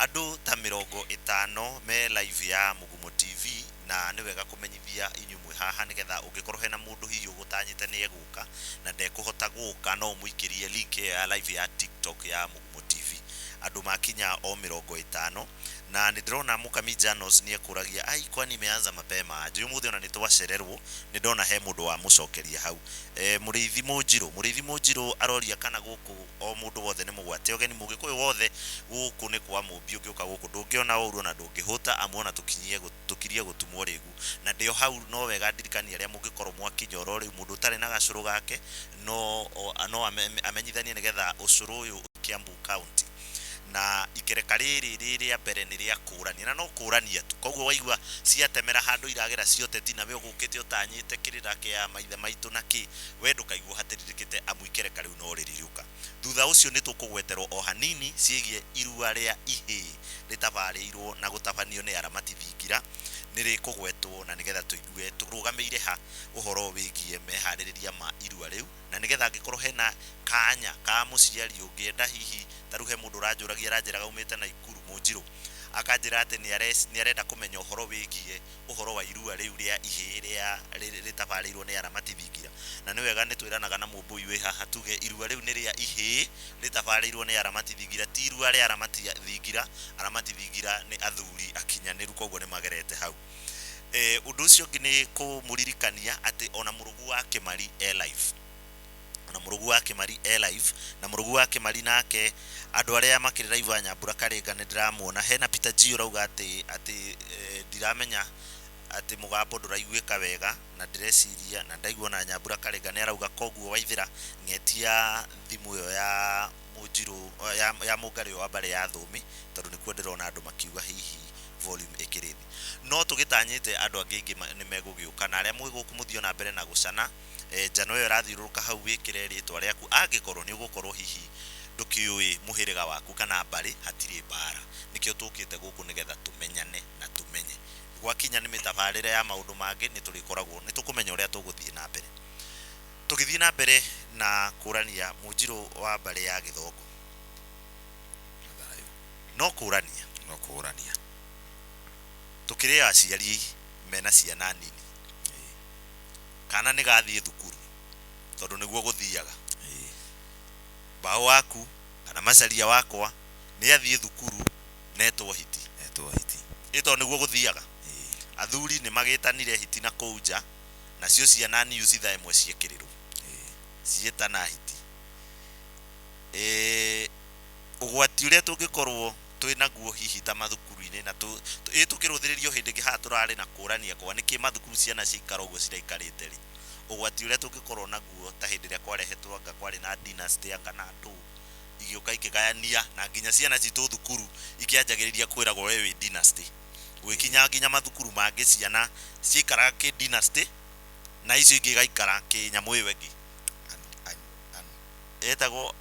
Andu ta 50 me live ya Mugumo TV na ni wega kumenyithia inyumwe haha nigetha ungikorwo hena mundu hihi ugutanyite ni eguka na ndekuhota guka no muikirie link ya live ya TikTok ya Mugumo TV. Andu makinya o 50 na ndirona Mukami Janos ni ekuragia ai kwani imeanza mapema aje umuthi ona nitwacererwo ni ndona he mundu wa mucokeria hau Muriithi Munjiru aroria kana guku o mundu wothe ni mugwate ogeni mugikuyu wothe guku ni kwa mumbi ungiuka guku ndungiona uru na ndungihuta amuona tukirie gutumwo rigu na ndio hau no wega ndirikani aria mungikorwo mwakinya orori mundu tari na gacuru gake no amenyithanie nigetha ucuru uyu Kiambu County na ikereka riri ya mbere ni ria kurania na no kurania tu koguo waigua ciatemera handu iragera cioteti na we ugukite utanyite kirira kia maithe maitu na ki we ndukaigua hatiririkite amu ikereka riu no ririuka thutha ucio ni tukugweterwo o hanini ciegie irua ria ihi ritabarirwo na gutabanio ni aramati thingira niri kugwetwo na nigetha tuigue turugameire ha uhoro wigie mehaririria ma irua riu na nigetha ngikorwo hena kanya ka muciari ungienda hihi taruhe mundu ranjuragia ranjiraga umite na Ikuru Munjiru akanjira ati ni arenda kumenya uhoro wigie uhoro wa irua riu ria ihi ria ritabarirwo ni aramati thingira na ni wega ni twiranaga na mumbui we haha tuge irua riu ni ria ihi ritabarirwo ni aramati thingira ti irua ria aramati thingira ni athuri akinyaniru koguo ni magerete hau undu ucio ngi ni kumuririkania ati ona murugu wa Kimari live na murugu wa Kimari live na murugu wa Kimari nake andu aria makiri live Nyambura Karenga ni ndiramuona hena Peter G urauga ati ndiramenya ati mugambo nduraiguika wega na ndireciria na ndaigua na Nyambura Karenga ni arauga koguo waithira ngetia thimu yo ya Munjiru ya Mungari wa bare ya thumi tondu nikuo ndirona andu makiuga hihi volume ikirithi no tugitanyite andu angi ni megugiuka na aria mwiguku muthio na mbere na gucana njano yo rathiuruka hau wikire ritwa riaku angikorwo ni ugukorwo hihi ndukiui muhiriga waku kana bari hatiri bara nikio tukite guku nigetha tumenyane na tumenye gwakinya ni mitabarire ya maundu mangi ni turikoragwo ni tukumenya uria tuguthie na mbere tugithie na mbere na kurania Munjiru wa bari ya Githongo no kurania tukiria aciari mena ciana nini kana ni gathie thukuru tondu niguo guthiaga bao waku kana macaria wakwa ni athie thukuru netwo hiti ito niguo guthiaga athuri ni magitanire hiti na kouja na cio ciana ni ucitha imwe ciekirirwo cietana hiti ugwati uria tungikorwo twina guo hihi ta mathukuru-ini na tukiruthiririo hindi giha turari na kurania kwa niki mathukuru ciana cikara uguo ciraikarite ri ugwati uria tungikorwo naguo ta hindi ria kwarehetwo anga kwari na dynasty kana ndu igiuka ikigayania na nginya ciana citu thukuru ikianjagiriria kwiragwo wewe dynasty gwikinya nginya mathukuru mangi ciana cikara ki dynasty na icio ingi gaikara ki nyamu iwe ngi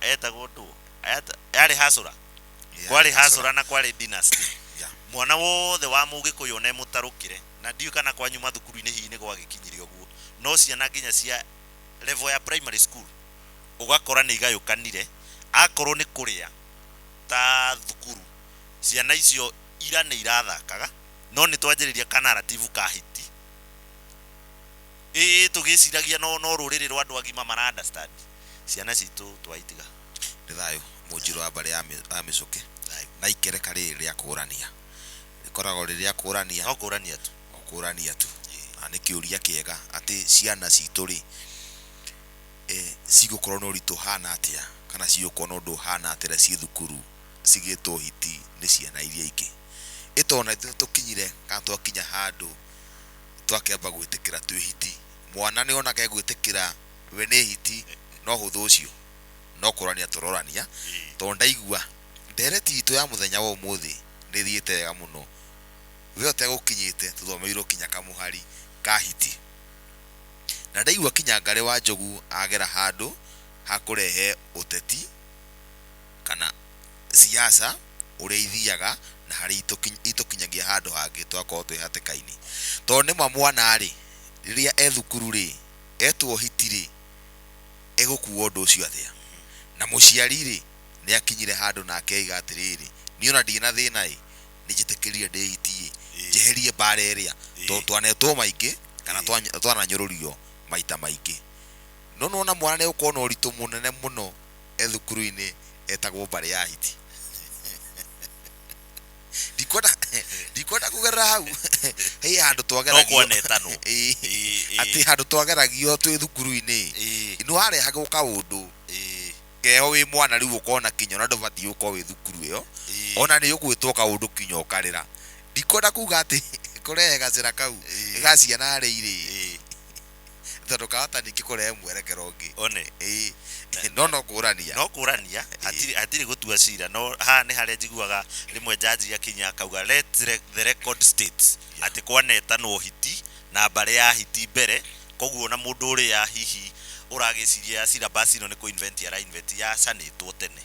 etagwo ndu yari hasura kwari hasura na kwari dynasty mwana wothe wa Mugikuyu ne mutarukire na ndiu kana kwanyu mathukuru-ini hihi ni gwagikinyirio guo no ciana nginya cia level ya primary school ugakora ni igayukanire akorwo ni kuria ta thukuru ciana icio ira ni irathakaga no ni twanjiriria kana narrative ka hiti tugiciragia no ruriri rwa andu agima mara understand ciana citu twaitiga ni thayo Munjiru wa bare ya micuki na ikereka riri ria kurania ikoragwo riria kurania no kurania tu na ni kiuria kiega ati ciana citu ri cigukorwo no ritu hana atia kana cigukorwo no ndu hana atira ci thukuru cigitwo hiti ni ciana iria ingi itona tukinyire kana twakinya handu twakemba gwitikira twi hiti mwana ni ona kegwitikira we ni hiti no huthu ucio no kurania turorania to ndaigua ndereti itu ya muthenya wa umuthi ni thiete wega muno we otegukinyite tuthomeirwo kinya kamuhari kahiti na ndaigua kinya Ngare wa Njogu agera handu hakurehe uteti kana siasa uria ithiaga na hari itukinyagia handu hangi twakorwo twi hatikaini to ni mwana ri riria ethukuru ri etwo hitiri egukuo ndu ucio athia na muciari ri ni akinyire handu na akeiga atiriri niona ndina thina nijitikirie ndehitie jeherie bara area to twanetwo maingi kana twananyururio maita maingi no nona mwana ne ukona uritu munene muno ethukuru-ini etagwo bara ya hiti ndikwenda kugerera hau hei handu twageragio ati handu twageragio twi thukuru-ini no harehagwo kaundu keho wi mwana riu ukona kinyo na ndubati uko wi thukuru iyo ona ni ugwitwo kaundu kinyo ukarira ndikwenda kuga ati kurehe gacira kau gaciana rĩirĩ tondu kahota ningĩ kurehe mwerekero ũngĩ one no kurania hatiri gutua cira no ha ni haria njiguaga rimwe jaji akinya akauga let the record state ati kwaneta no hiti na bare ya hiti mbere koguo na mundu uria hihi uragiciria cira basi no ni ku invent ya invent ya sanitwo tene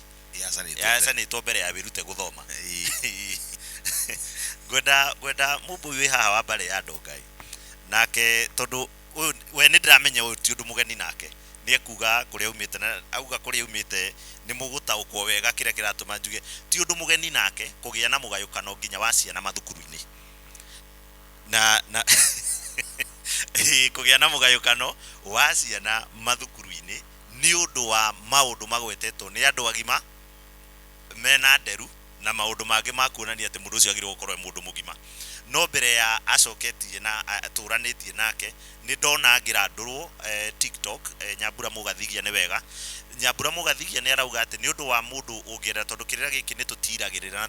ya sanitwo mbere ya birute guthoma gwenda mumbu wi haha wa bare ya ndongai nake tondu we ni ndiramenya uyu ti undu mugeni nake ni ekuga kuria umite na auga kuria umite ni mugutaukwo wega kira kiratuma njuge ti undu mugeni nake kugia na mugayukano nginya wa ciana mathukuru-ini na kugia na mugayukano wa ciana mathukuru-ini ni undu wa maundu magwetetwo ni andu agima mena nderu na maundu mangi makuonania ati mundu ucio agirwo gukorwo mundu mugima no mbere ya acoketie na aturanitie nake ni ndona ngirandurwo TikTok Nyambura Mugathigia ni wega Nyambura Mugathigia ni arauga ati ni undu wa mundu ungienda tondu kirira giki ni tutiragirira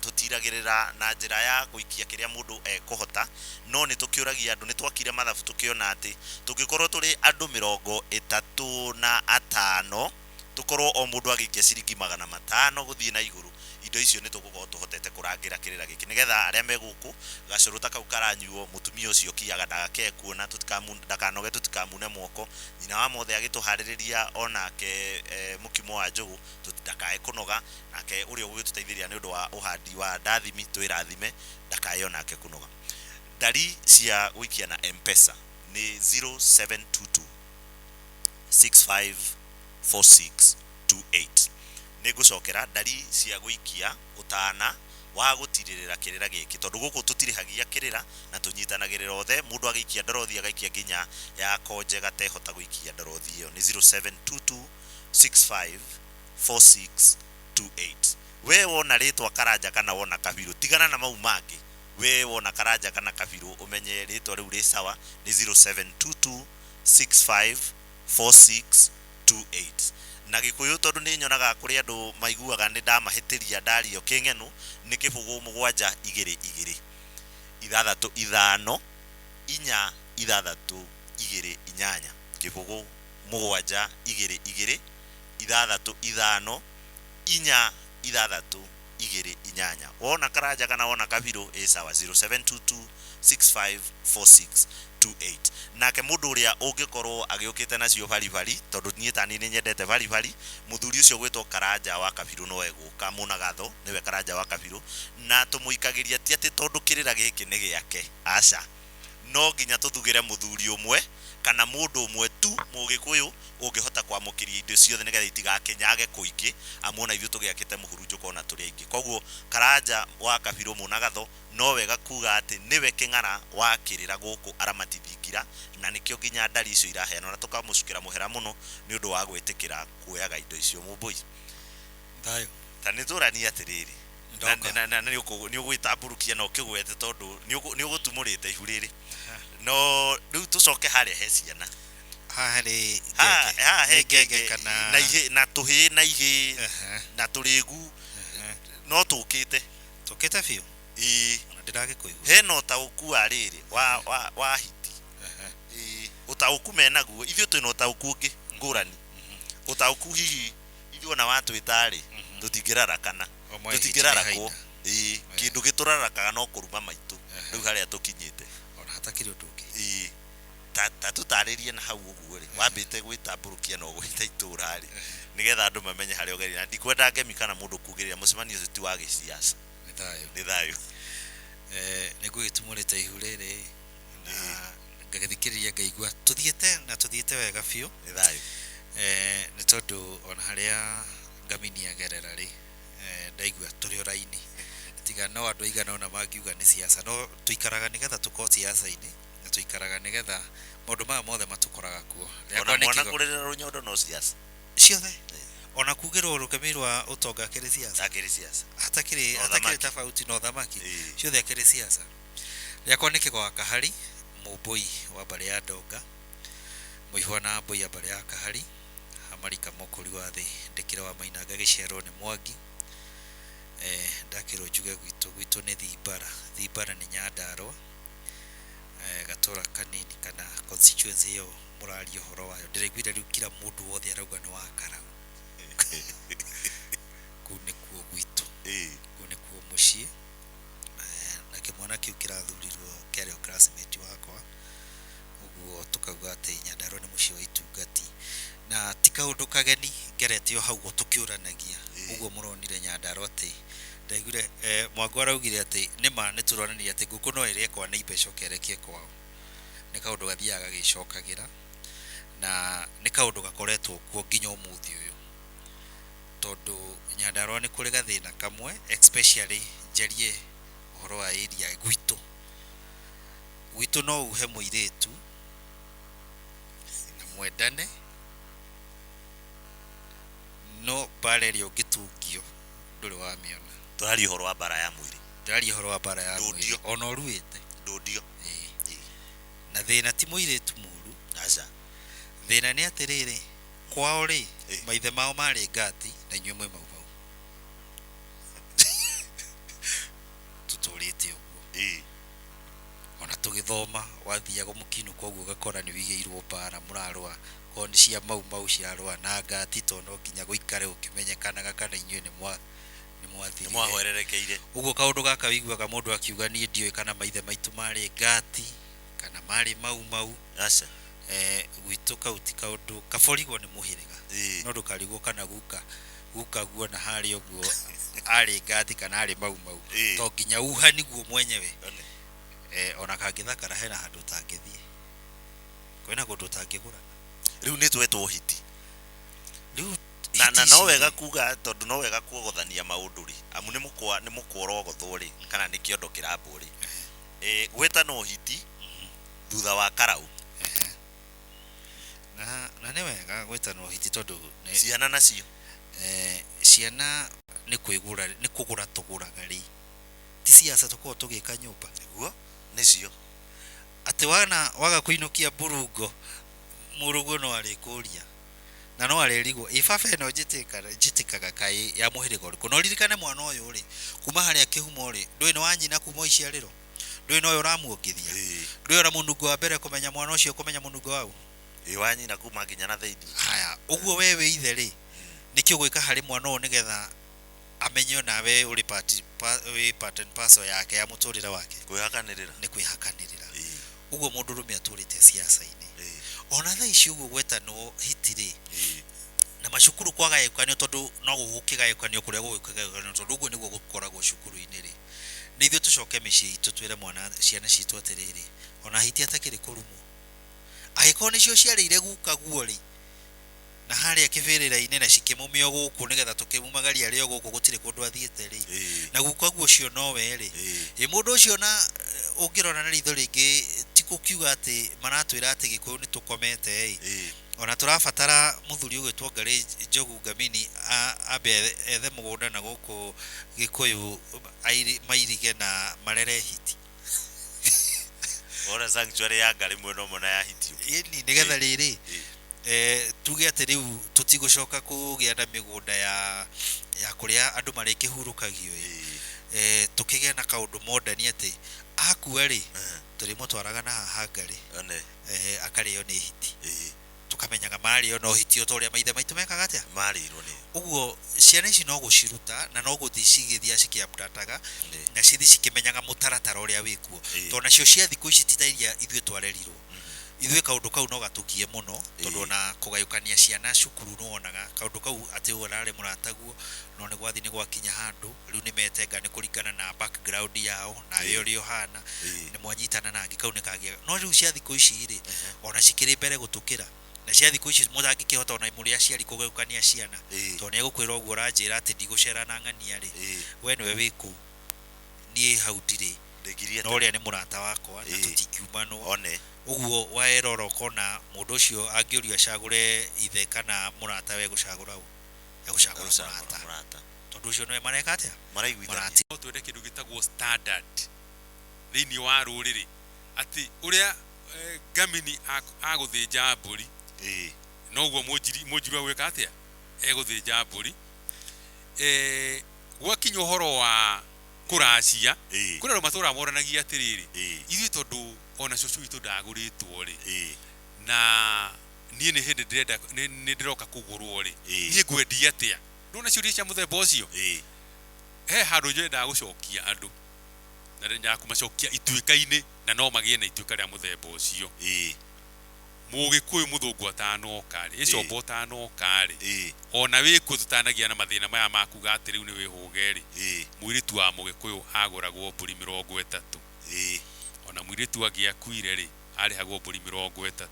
na njira ya guikia kiria mundu kuhota no ni tukiuragia andu ni twakire mathabu tukiona ati tungikorwo turi andu 35 tukorwo o mundu agikia ciringi 500 guthie na iguru indo icio ni tugukorwo tuhotete kurangira kirira giki nigetha aria meguku gacuru ta kau karanyuo mutumia ucio kiaga ndagake kuona ndakanoge tutikamune mwoko nyina wa mothe agituhaririria onake mukimo wa njugu tutakae kunoga nake uri ugituteithiria ni undu wa uhandi wa ndathimi twirathime ndakae onake kunoga ndari cia wikia na M-Pesa ni 0722 654628 nigucokera ndari cia guikia utana wa gutiririra kirira giki tondu guku tutirihagia kirira na tunyitanagirira othe mundu agiikia ndorothi agaikia ginya ya konje gatehota guikia ndorothi iyo ni 0722 654628 we wona ritwa Karanja kana wona Kabiru tigana na mau mangi we wona Karanja kana Kabiru umenye ritwa riu ri sawa ni 0722 654628 na gikuyu tondu ni nyonaga kuri andu maiguaga ni ndamahitiria ndario kingenu ni kibugu 722 ithathatu ithano inya ithathatu 28 kibugu 722 ithathatu ithano inya ithathatu 28 wona Karanja kana wona Kabiru sawa 0722 654628 nake mundu uria ungikorwo agiukite nacio bari tondu nyitani ni nyendete bari muthuri ucio gwitwo Karanja wa Kabiru no eguka munagatho niwe Karanja wa Kabiru na tumuikagiria ti ati tondu kirira giki ni giake aca no nginya tuthugire muthuri umwe kana mundu umwe tu mugikuyu ungihota kwamukiria indo ciothe nigetha itigakenyage kuingi amona ithu tugiakite muhurunju kona turi aingi koguo Karanja wa Kabiru munagatho no wega kuga ati niwe king'ara wa kirira guku aramatithingira na nikio nginya ndari icio iraheanwo na tukamucukira muhera muno ni undu wa gwitikira kuoyaga indo icio mumbui thayo tani turani atiriri na ni ugwitamburukia no kigwete tondu ni ugutumurite ihuriri no riu tucoke haria he ciana hari ngenge kana na tuhi na ihi na turigu no tukite biu ona ndiragikuigua he no ta ukua riri wa hiti utauku menaguo ithio twina utauku ungi ngurani utauku hihi ithio na watu itari tutingirarakana tutingirarakwo kindu giturarakaga no kuruma maitu riu haria tukinyite ona hatakiri undu ungi ta tutaririe na hau uguo ri wambite gwitamburukia no gwita itura ri nigetha andu mamenye haria ugeri na ndikwenda ngemi kana mundu kugirira mucemanio ti wa giciaca ni thayo nigugitumurite ihuriri na ngagithikiriria ngaigua tuthiete wega biu ni thayo ni tondu ona haria ngamini agerera ri ndaigua turi oraini tiga no andu igana ona mangiuga ni siasa no tuikaraga nigetha tuko siasa-ini na tuikaraga nigetha maundu maya mothe matukoraga kuo ona mwana kurira runyondo no siasa ciothe ona kugirwo rukemirwa utonga akiri siasa atakiri tofauti no thamaki ciothe akiri siasa yakwa ni kigwa kahari mubui wa bari ya ndonga muihwana mbui ya bari ya kahari amarika mokuri wa thi ndikira wa mainanga gicero ni Mwangi ndakiro njuge gwitu ni Thimbara ni Nyandarua gatora kanini kana constituency yo murari horo wayo ndiregwire riu kila mundu wothe arauga ni wakara kune kuo gwitu kune kuo mushie na kimwana kiu kirathurirwo kero classmate wakwa uguo tukauga ati Nyandarua ni mushie wa itungati na tikaundu kageni ngeretio hau tukiuranagia uguo muronire Nyandarua ati ndaigure Mwangi araugire ati nima nituronania ati nguku no ire kwa ni ibeco kerekie kwao ni kaundu gathiaga gicokagira na ni kaundu gakoretwo kuo nginya umuthi uyu tondu Nyandarua ni kuri gathina kamwe especially njerie uhoro wa area gwitu no uhe muiretu na mwendane no bareri ungitungio nduri wa miona turari uhoro wa bara ya mwiri ona ruite ndudio na thina ti muiretu muru aca thina ni atiriri kwao ri maithe mao mari ngati na inywe mwe mau tuturite uguo ona tugithoma wathiaga mukinu koguo gakora ni wigeirwo bara murarwa kondi cia mau ciarwa na ngati tono nginya guikare ukimenyekanaga kana inywe ni mwahorerekeire uguo kaundu gaka wiguaga mundu akiuga ni ndioi kana maithe maitu mari ngati kana mari mau aca gwitu kauti kaundu kaborigwo ni muhiriga no ndukarigwo kana guka guo na hari uguo ari ngati kana ari mau to nginya uha niguo mwenyewe ona kangithakara hena handu tangithie kwena kundu tangigura riu ni twetwo hiti riu na no wega kuga tondu no wega kuogothania maundu ri amu ni mukoro gothwo ri kana ni kiondo kirambu ri gweta no hiti thutha wa karau na ni wega gweta no hiti tondu ciana nacio ciana ni kwigura ni kugura tuguraga ri ti siasa tuko tugika nyumba niguo nicio ati waga kuinukia burungo murugo no ari kuria na no arerigwo ifafe no jitikaga kai ya muhirigo ri kuno ririkane mwana uyu ri kuma haria kihumo ri ndui ni wanyina kuma iciariro ndui no uramuongithia ndui ora munungo wa mbere kumenya mwana ucio kumenya munungo wau wanyina kuma nginya na thaidi haya uguo wewe ithe ri nikio gwika hari mwana uyu nigetha amenyo nawe uri part and parcel yake ya muturira wake kwihakanirira ni kwihakanirira uguo mundu rumi aturite siasa-ini ona tha ici uguo gweta no hitiri na macukuru kwagayukanio tondu no gugukigayukanio kuria gugukigayukanio tondu uguo niguo gukoragwo cukuru-ini ri ni ithuĩ tucoke mĩciĩ itũ twĩre mwana ciana citũ atĩrĩrĩ ona hiti atakĩrĩ kũrumwo agĩkorwo nĩcio ciarĩire guka guo ri na harĩa kĩbĩrĩra-inĩ na cikĩmũmio gũkũ nĩgetha tũkĩmumagaria rĩo gũkũ gũtirĩ kũndũ athiĩte ri na guka guo cio nowe ri mũndũ ũcio na ũngĩrora na ritho rĩngĩ ti gũkiuga atĩ maratwĩra atĩ Gĩkũyũ nĩ tũkomete ona tũrabatara mũthuri ũgĩtwo Ngari Njogu Ngamini ambe ethe mũgũnda na gũkũ Gĩkũyũ mairige na marere hiti ora sanctuary ya Ngari mwena ũmwe na ya hitio nĩgetha rĩrĩ tuge atĩ rĩu tũtigũcoka kũgĩa na mĩgũnda ya kũrĩa andũ marĩkĩhurũkagio tũkĩgĩa na kaũndũ modern atĩ akua rĩ tũrĩmũtwaraga na haha Ngari akarĩo nĩ hiti tukamenyaga marĩo no hitio ta ũrĩa maithe maitũ mekaga atĩa marĩirwo nĩ ũguo ciana ici no gũciruta na no gũthiĩ cigĩthiĩ cikĩambũrataga na cithi cikĩmenyaga mũtaratara ũrĩa wĩkuo tondũ nacio cia thikũ ici ti ta iria ithuĩ twarerirwo ithuĩ kaũndũ kau no gatũkie mũno tondũ ona kũgayũkania ciana cukuru no onaga kaũndũ kau atĩ ũrarĩ mũrataguo no nĩ gwathi nĩ gwakinya handũ rĩu nĩ metenga nĩ kũringana na background yao na we ũrĩa ũhana nĩ mwanyitana na angĩ kau nĩ kagĩa no rĩu cia thikũ ici rĩ ona cikĩrĩ mbere gũtũkĩra na cia thikũ ici mũtangĩkĩhota ona mũrĩ aciari kũgayũkania ciana tondũ nĩ egũkwĩra ũguo ũranjĩra atĩ ndigũcera na ng'ania rĩ we nĩwe wĩ kũu niĩ hau ndirĩ ndegirie no ũrĩa nĩ mũrata wakwa na tũtingiumanwo one ũguo waerora ũkona mũndũ ũcio angĩũrio acagũre ithe kana mũrata we gũcagũra mũrata tondũ ũcio nĩwe mareka atĩa maraiguithania no twende kĩndũ gĩtagwo standard thĩinĩ wa rũrĩrĩ atĩ ũrĩa ngamini agũthĩnja mbũri noguo mũnjirũ gwĩka atĩa egũthĩnja mbũri gwakinya ũhoro wa kũracia kũrĩ andũ matũũraga moranagia atĩrĩrĩ ithuĩ tondũ ona cũcũ witũ ndagũrĩtwo rĩ na niĩ nĩ hĩndĩ nĩ ndĩroka kũgũrwo rĩ niĩ ngwendia atĩa ndona ciũria cia mũthemba ũcio he handũ nyendaga gũcokia andũ na nyendaga kũmacokia ituĩka-inĩ na no magĩe na ituĩka rĩa mũthemba ũcio mũgĩkũyũ mũthũngũ atanoka rĩ ĩcomba ũtanoka rĩ ona wĩkuo tũtanagia na mathĩna maya makuga atĩ rĩu nĩ wĩhũge rĩ mũirĩtu wa mũgĩkũyũ agũragwo mbũri 30 ona mũirĩtu agĩakuire rĩ arĩhagwo mbũri 30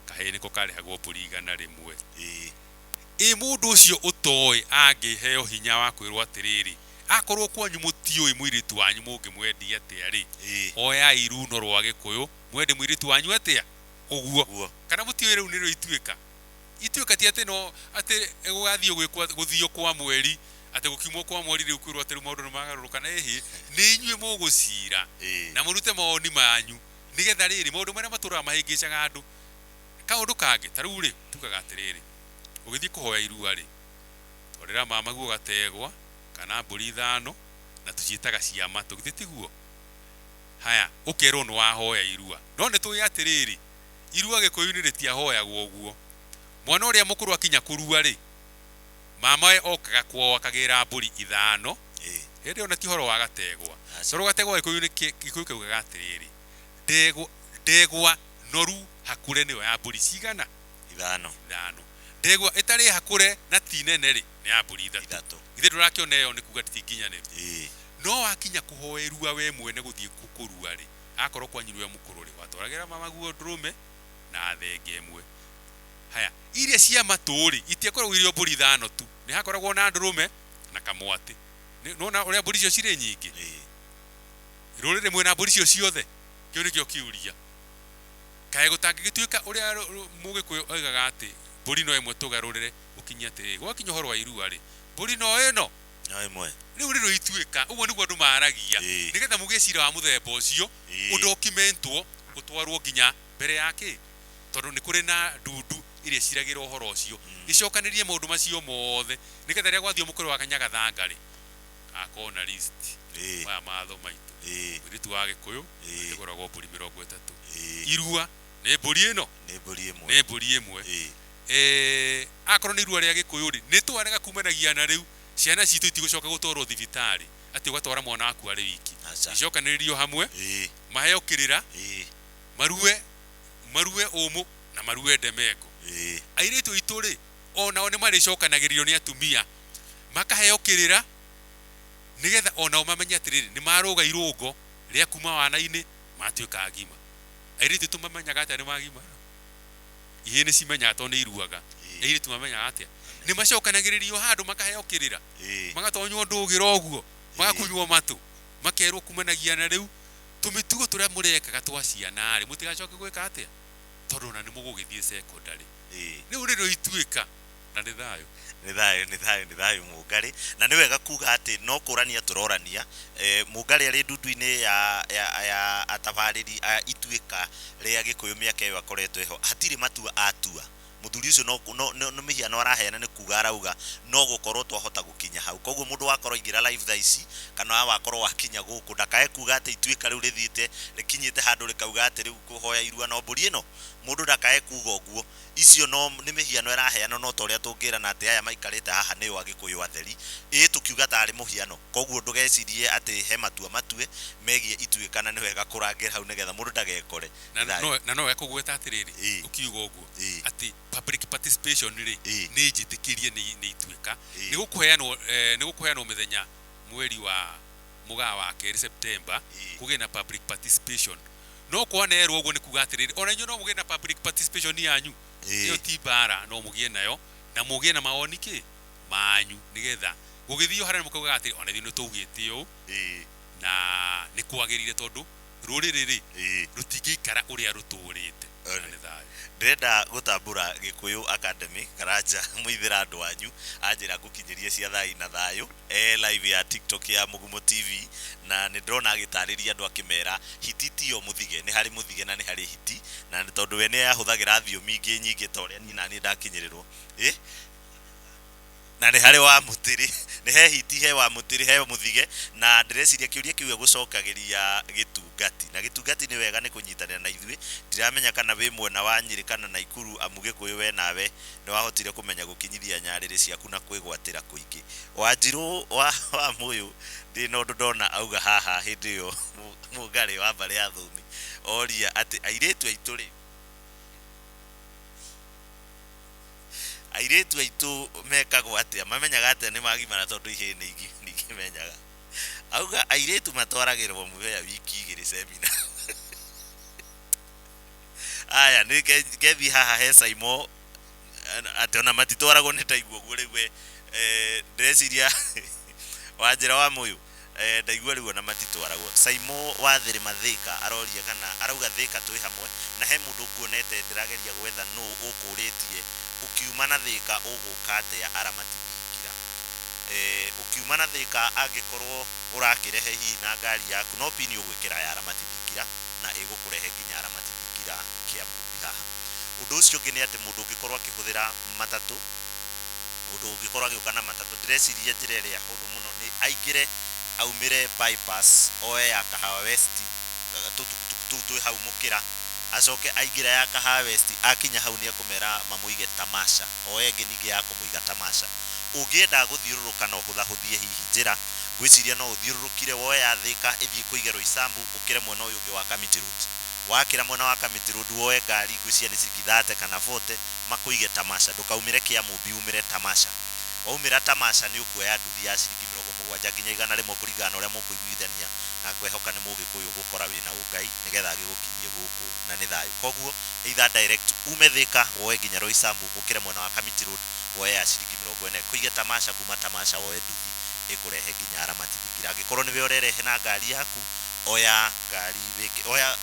kahĩĩ nĩko karĩhagwo mbũri 100 mũndũ ũcio ũtoĩ angĩheo hinya wa kwĩrwo atĩrĩrĩ akorwo kwanyu mũtiũĩ mũirĩtu wanyu mũngĩmwendia atĩa rĩ oyai runo rwa gĩkũyũ mwende mũirĩtu wanyu atĩa ũguo kana mũtiũĩ rĩu nĩrĩo ituĩka ti atĩ no atĩ gũgathiĩ gũthio kwa mweri atĩ gũkiumwo kwa mweri rĩu kwĩrwo atĩ rĩu maũndũ nĩ magarũrũka na nĩ inyuĩ mũgũcira na mũrute mawoni manyu nĩgetha rĩrĩ maũndũ marĩa matũũraga mahĩngĩcaga andũ kaũndũ kangĩ ta rĩu rĩ tugaga atĩrĩrĩ ũgĩthiĩ kũhoya irua rĩ twarĩra mamaguo gategwa kana mbũri 5 na tũciĩtaga ciama tũgĩthiĩ tiguo haya ũkerwo nĩ wahoya irua no nĩ tũĩ atĩrĩrĩ irua gĩkũyũ-inĩ rĩtiahoyagwo ũguo mwana ũrĩa mũkũrũ akinya kũrua rĩ mamawe okaga kwao akagĩra mbũri 5 hĩndĩ ona ti horo wa gategwa tondũ gategwa gĩkũyũ-inĩ gĩkũyũ kĩugaga atĩrĩrĩ ndegwa noru hakure nĩyo ya mbũri cigana 5 ndegwa ĩtarĩ hakure na ti nene rĩ nĩ ya mbũri 3 ithe ndũrakĩona ĩyo nĩ kuga titinginyanĩru no wakinya kũhoya irua we mwene gũthiĩ kũrua rĩ akorwo kwanyu nĩwe mũkũrũ rĩ watwaragĩra mamaguo ndũrũme na thenge ĩmwe haya iria cia matũrĩ itiakoragwo irio mbũri 5 tu nĩ hakoragwo na ndũrũme na kamwatĩ nona ũrĩa mbũri icio cirĩ nyingĩ rũrĩrĩ mwena mbũri icio ciothe kĩu nĩkĩo kĩũria kaĩ gũtangĩgĩtuĩka ũrĩa mũgĩkũyũ oigaga atĩ mbũri no ĩmwe tũgarũrĩre ũkinyia atĩrĩ gwakinya ũhoro wa irua rĩ mbũri no ĩno rĩu nĩrĩo ituĩka ũguo nĩguo andũ maragia nĩgetha mũgĩe cira wa mũthemba ũcio ũdokimentwo gũtwarwo nginya mbere yake tondũ nĩ kũrĩ na ndundu iria ciragĩra ũhoro ũcio icokanĩrie maũndũ macio mothe nĩgetha rĩrĩa gwathiĩ mũkũrũ wa kanyaga akorwo na list maya matho maitũ mũirĩtu wa gĩkũyũ agũragwo mbũri 30 irua nĩ mbũri ĩno nĩ mbũri ĩmwe akorwo nĩ irua rĩa gĩkũyũ rĩ nĩ twarega kumanagia na rĩu ciana citũ itigũcoka gũtwarwo thibitarĩ atĩ ũgatwara mwana waku arĩ wiki icokanĩrĩrio hamwe maheo kĩrĩra marue ũmũ na marue ndemengo airĩtu aitũ rĩ onao nĩ marĩcokanagĩrĩrio nĩ atumia makaheo kĩrĩra nĩgetha onao mamenye atĩrĩrĩ nĩ marũga irũngo rĩa kuma wana-inĩ matuĩka agima airĩtu aitũ mamenyaga atĩa nĩ magima ihĩ nĩ cimenyaga tondũ nĩ iruaga airĩtu mamenyaga atĩa nĩ macokanagĩrĩrio handũ makaheo kĩrĩra magatonywo ndũgĩra ũguo magakunywo matũ makerwo kumanagia na rĩu tũmĩtugo tũrĩa mũrekaga twa ciana rĩ mũtigacoke gwĩka atĩa tondũ na nĩ mũgũgĩthiĩ secondary rĩu nĩrĩo ituĩka na nĩ thayũ Mũngarĩ na nĩ wega kuga atĩ no kũrania tũrorania Mũngarĩ arĩ ndundu-inĩ ya atabarĩri a ituĩka rĩa gĩkũyũ mĩaka ĩyo akoretwo ho hatirĩ matua atua mũthuri ũcio no mĩhiano araheana nĩ kuga arauga no gũkorwo twahota gũkinya hau koguo mũndũ wakorwo ingĩra live thaa ici kana wakorwo wakinya gũkũ ndakae kuga atĩ ituĩka rĩu rĩthiĩte rĩkinyĩte handũ rĩkauga atĩ rĩu kũhoya irua no mbũri ĩno mũndũ ndakae kuga ũguo icio no nĩ mĩhiano ĩraheana no ta ũrĩa tũngĩrana atĩ aya maikarĩte haha nĩo agĩkũyũ atheri tũkiuga tarĩ mũhiano koguo ndũgecirie atĩ he matua matue megiĩ ituĩka na nĩ wega kũrangĩra hau nĩgetha mũndũ ndagekore na no ekũgweta atĩrĩrĩ ũkiuga ũguo atĩ public participation rĩ nĩ njĩtĩkĩrie nĩ ituĩka nĩ gũkũheanwo mĩthenya mweri wa mũgaa wa 2 September kũgĩe na public participation no kwanerwo ũguo nĩ kuga atĩrĩrĩ ona inyuĩ no mũgĩe na public participation yanyu ĩyo ti mbara no mũgĩe nayo na mũgĩe na mawoni manyu nĩgetha gũgĩthio harĩa mũkauga atĩrĩ ona ithuĩ nĩ tũugĩte ũũ na kwagirire tondu ruriri ri rutingikara uria ruturite ni thayo ndenda gutambura Gikuyu Academy Karanja muithira andu anyu anjira ngukinyirie cia thai na thayo live ya TikTok ya Mugumo TV na ni ndrona agitariria andu akimera hiti tio muthige ni hari muthige na ni hari hiti na tondu we ni ahuthagira thiomi ingi nyingi toria ni nani ndakinyirirwo na ni hari wa mutiri ni he hiti he wa mutiri he muthige na ndireciria kiuria kiu gucokagiria gitungati na gitungati ni wega ni kunyitanira na ithui ndiramenya kana we mwena wa Nyeri kana Naikuru amuge kuyu we nawe ni wahotire kumenya gukinyithia nyariri ciaku na kwigwatira kuingi Wanjiru wa muyu ndi no ndona auga haha hindi yo mugari wa bari ya thumi oria ati airetu aituri airetu aitu mekagwo atia mamenyaga atia ni magimara tondu ihe ni ngimenyaga auga airetu matwaragirwo muheya wiki igiri seminar aya ni kethi haha he Saimo ati ona matitwaragwo ni taiguo guriwe ndeciria Wanjira wa muyu ndaigua riu ona matitwaragwo Saimo wa Thiri Mathika aroria kana arauga Thika twi hamwe na he mundu nguonete ndirageria gwetha no ukuritie ukiuma na Thika ugukate ya Aramati ukiuma na Thika angikorwo urakirehe hi na ngari yaku no pini ugwikira ya Aramati na igukurehe nginya Aramati Kiambu haha undu ucio ngi ni ati mundu ungikorwo akihuthira matatu undu ungikorwo agiuka na matatu ndreciria njira iria hundu muno ni aingire aumire bypass oe ya Kahawa West tu hau mukira acoke aigira ya Kahawa West akinya hau ni akumera mamuige tamasha oe nginige ya kumuiga tamasha ungienda guthiururuka no huthahuthie hihi njira gwiciria no uthiururukire woe ya Thika ithi kuigerwo Isambu ukire mwena uyu ungi wa Kamiti Road wakira mwena wa Kamiti Road woe ngari gwiciria ni ciringi 30 kana 40 makuige tamasha ndukaumire Kiambu umire tamasha waumira tamasha ni ukuoya nduthi ya ciringi 70 nginya 100 kuringana uria mukuiguithania na ngwehoka ni Mugikuyu gukora wina ungai nigetha agigukinyie guku na ni thayo koguo either direct ume Thika woe nginya Roysambu ukire mwena wa Kamiti Road woe ya ciringi 40 kuige tamasha kuma tamasha woe nduthi ikurehe nginya Aramati angikorwo niwe urerehe na ngari yaku oya ngari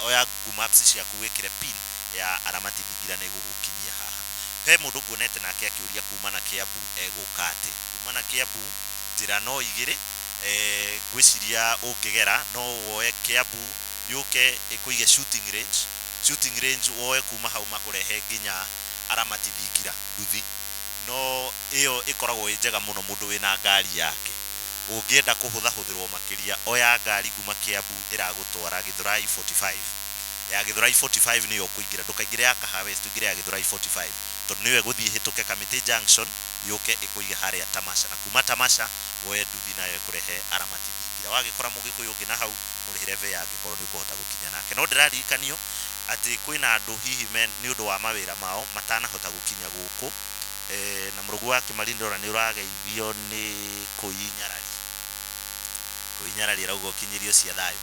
oya Google Maps ciaku wikire pin ya Aramati Thigira ni gugukinyia haha he mundu nguonete nake akiuria kuma na Kiambu egukate kuma na Kiambu njira no igire gwiciria ungigera no woe Kiambu yuke ikuige shooting range woe kuma hau makurehe nginya Aramati Thigira nduthi no iyo ikoragwo njega muno mundu wina ngari yake ungienda kuhuthahuthirwo makiria oya ngari kuma Kiambu iragutwara Githurai 45 ya Githurai 45 niyo kuingira ndukaingira ya Kahawa West ngire ya Githurai 45 tondu niwe guthie hituke Kamiti Junction yuke ikuige haria tamasha na kuma tamasha woe nduthi nayo kurehe Aramati Thigira wagikora Mugikuyu ungi na hau murihireve yangikorwo ni ukuhota gukinya nake no ndirarikanio ati kwina andu hihi ni undu wa mawira mao matanahota gukinya guku na murugu wa Kimarindora ni urageithio ni kuinyarari raugo kinyirio cia thayo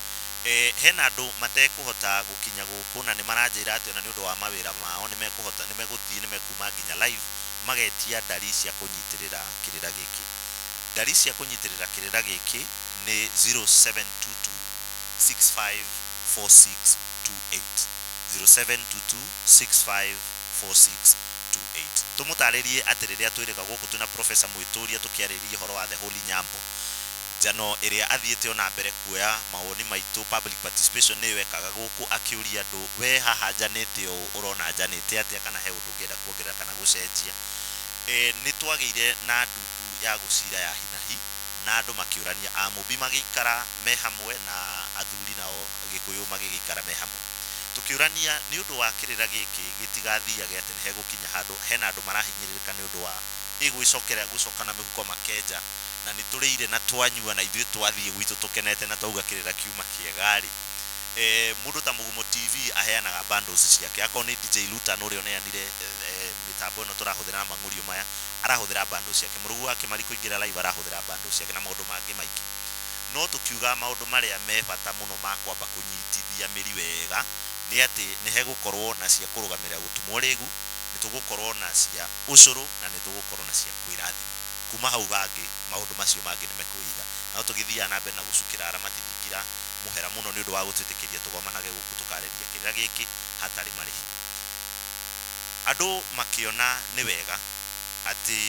hena andu matekuhota gukinya guku na ni maranjira ati ona ni undu wa mawira mao ni mekuhota ni meguthii ni mekuma nginya live magetia ndari cia kunyitirira kirira giki ndari cia kunyitirira kirira giki ni 0722 654628 0722 654628 tumutaririe atiriria twirika guku tuna professor Mwituria tukiaririe horo wa the Holy Nyambo jano iria athiete ona mbere kuoya mawoni maitu public participation ni wekaga guku akiuria andu we haha janete urona janete atia kana he undu ngenda kuongerera kana gucenjia ni twageire na ndudu ya gucira ya hinahi na andu makiurania amubi magikara me hamwe na athuri nao Gikuyu magikara me hamwe tukiurania ni undu wa kirira giki gitigathiage ati ni hegukinya handu hena andu marahinyiririka ni undu wa igwicokera gucokana mihuko makenja na ni turire na twanyua na ithuĩ twathie gwitu tukenete na twauga kirira kiuma kiegari mundu ta Mugumo TV aheanaga bundles ciake akon ni DJ Luta no rio neanire mitambo no turahuthira mangurio maya arahuthira bundles ciake murugu wake mari kuingira live arahuthira bundles ciake na maundu mangi maiki no tukiuga maundu maria me bata muno ma kwamba kunyitithia miri wega ni ati ni hegukorwo na cia kurugamira gutumwo rigu ni tugukorwo na cia ucuru na ni tugukorwo na cia kwirathi kuma hau bangi maundu macio mangi ni mekuiga na tugithia na mbere na gucukira Aramati Thigira mũhera mũno nĩ ũndũ wa gũtwĩtĩkĩria tũgomanage gũkũ tũkarĩria kĩrĩa gĩkĩ hatarĩ marĩhi. Andũ makĩona nĩ wega atĩ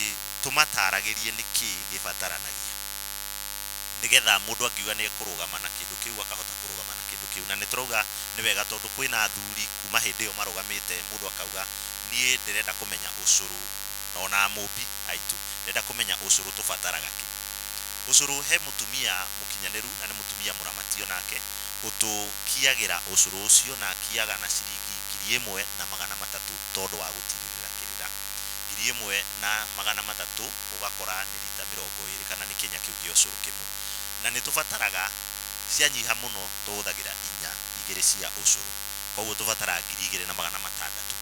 tũmataragĩrie nĩkĩ gĩbataranagia, nĩgetha mũndũ akiuga nĩ ekũrũgama na kĩndũ kĩu akahota kũrũgama na kĩndũ kĩu. Na nĩ tũrauga nĩ wega tondũ kwĩna athuri kuma hĩndĩ ĩyo marũgamĩte, mũndũ akauga niĩ ndĩrenda kũmenya ũcũrũ, ona mũmbi aitũ ndĩrenda kũmenya ũcũrũ tũbataraga kĩ. Ũcũrũ he mũtumia mũkinyanĩru na nĩ mũtumia mũramatio nake ũtũkiagĩra ũcũrũ ũcio na akiaga na ciringi 1,300 tondũ wa gũtirĩrĩra kĩrĩra. 1,300 ũgakora nĩ lita 20 kana nĩ kĩnya kĩu kĩa ũcũrũ kĩmwe, na nĩ tũbataraga cianyiha mũno tũhũthagĩra 2 cia ũcũrũ, koguo tũbataraga 2,600.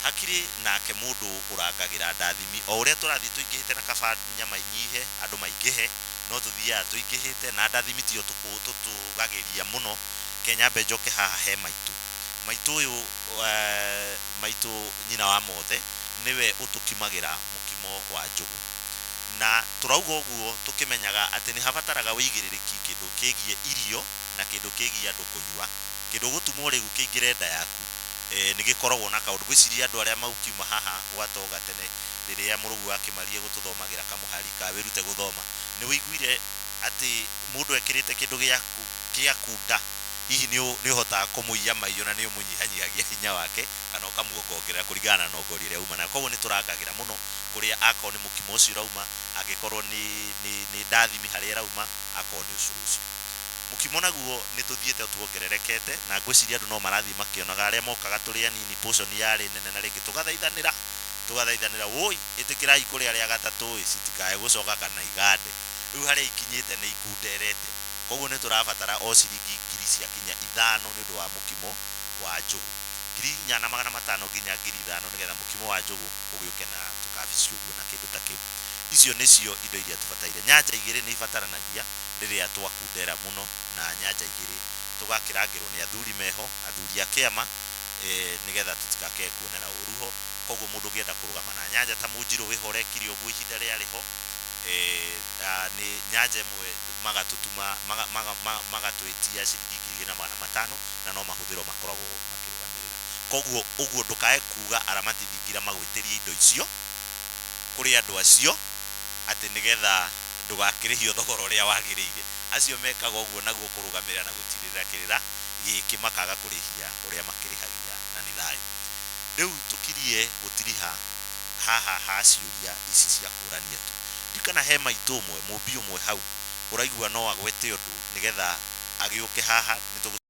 Hakiri nake mũndũ ũrangagĩra ndathimi o ũrĩa tũrathiĩ tũingĩhĩte na kaba nyama inyihe andũ maingĩhe, no tũthiaga tũingĩhĩte na ndathimi tio tũtũgagĩria mũno. Kenyambe njoke haha he maitũ ũyũ maitũ nyina wa mothe niwe ũtũkimagĩra mũkimo wa njugu, na tũrauga ũguo tũkĩmenyaga atĩ nĩ habataraga wĩigĩrĩrĩki kĩndũ kĩgiĩ irio na kĩndũ kĩgiĩ andũ kũnyua. Kĩndũ gũtumwo rĩu kĩingĩre nda yaku nĩ gĩkoragwo na kaũndũ. Gwĩciria andũ arĩa maũkiuma haha gwatoga tene rĩrĩa mũrũgu akĩmarie gũtũthomagĩra kamũhari ka wĩrute gũthoma, nĩ wĩiguire atĩ mũndũ ekĩrĩte kĩndũ gĩaku nda, hihi nĩ ũhotaga kũmũiya maiyo na nĩ ũmũnyihanyihagia hinya wake kana ũkamuongongerera kũringana na nongori ĩrĩa uma nayo. Koguo nĩ tũrangagĩra mũno kũrĩa akorwo nĩ mũkimo ũcio ũrauma, angĩkorwo nĩ ndathimi harĩa ĩrauma, akorwo nĩ ũcũrũ ũcio. Mũkimo naguo nĩ tũthiĩte tuongererekete, na ngwĩciria andũ no marathiĩ makĩonaga arĩa mokaga tũrĩ anini portion yarĩ nene, na rĩngĩ tũgathaithanĩra woi ĩtĩkĩrai kũrĩa rĩa gatatũ citikae gũcoka kana igande. Rĩu harĩa ikinyĩte nĩ ikunderete, koguo nĩ tũrabatara o ciringi 5,000 ciakinya 5 nĩ ũndũ wa mũkimo wa njugu, 4,500 nginya 5,000 nĩgetha mũkimo wa njugu ũgĩũke na tũkabici ũguo na kĩndũ ta kĩu. Icio nĩcio indo iria tũbataire. Nyanja 2 nĩ ibataranagia rĩrĩa twakundera mũno, na nyanja 2 tũgakĩrangĩrwo nĩ athuri meho, athuri a kĩama, nĩgetha tũtikake kuonera ũruho. Koguo mũndũ ũngĩenda kũrũgama na nyanja ta Mũnjirũ wĩho ũrekire ũguo ihinda rĩarĩho, nĩ nyanja ĩmwe magatũtuma magatwĩtia ciringi 2,500 na no mahũthĩro makoragwo makĩrũgamĩrĩra. Koguo ũguo ndũkae kuga aramati thingira magwĩtĩrie indo icio kũrĩ andũ acio atĩ nĩgetha ndũgakĩrĩhio thogora ũrĩa wagĩrĩire. Acio mekaga ũguo naguo kũrũgamĩrĩra na gũtirĩrĩra kĩrĩra gĩkĩ, makaga kũrĩhia ũrĩa makĩrĩhagia na nĩ thayũ. Rĩu tũkirie gũtiriha haha ha ciũria ici cia kũrania tu. Ndikana he maitũ ũmwe mũmbi ũmwe hau ũraigua no agwete ũndũ nĩgetha agĩũke haha